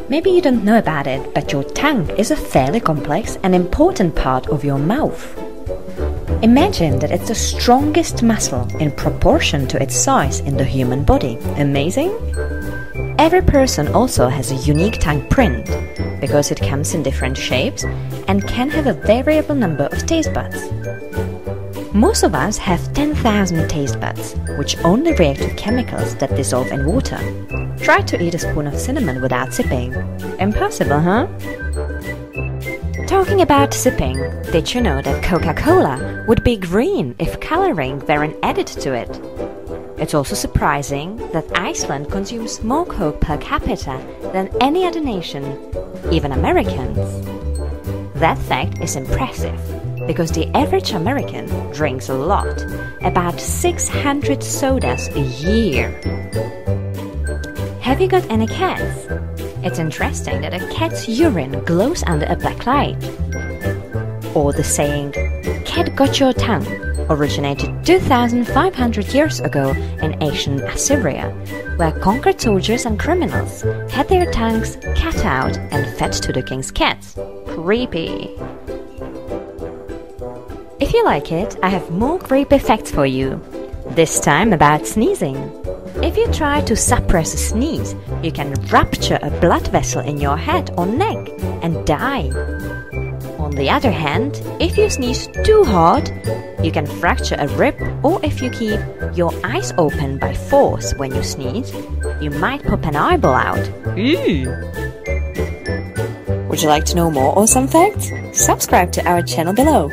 Maybe you don't know about it, but your tongue is a fairly complex and important part of your mouth. Imagine that it's the strongest muscle in proportion to its size in the human body. Amazing? Every person also has a unique tongue print, because it comes in different shapes and can have a variable number of taste buds. Most of us have 10,000 taste buds, which only react to chemicals that dissolve in water. Try to eat a spoon of cinnamon without sipping. Impossible, huh? Talking about sipping, did you know that Coca-Cola would be green if coloring weren't added to it? It's also surprising that Iceland consumes more Coke per capita than any other nation, even Americans. That fact is impressive, because the average American drinks a lot, about 600 sodas a year. Have you got any cats? It's interesting that a cat's urine glows under a black light. Or the saying, "Cat got your tongue," originated 2,500 years ago in ancient Assyria, where conquered soldiers and criminals had their tongues cut out and fed to the king's cats. Creepy. If you like it, I have more creepy facts for you. This time about sneezing. If you try to suppress a sneeze, you can rupture a blood vessel in your head or neck and die. On the other hand, if you sneeze too hard, you can fracture a rib, or if you keep your eyes open by force when you sneeze, you might pop an eyeball out. Ew! Would you like to know more awesome facts? Subscribe to our channel below.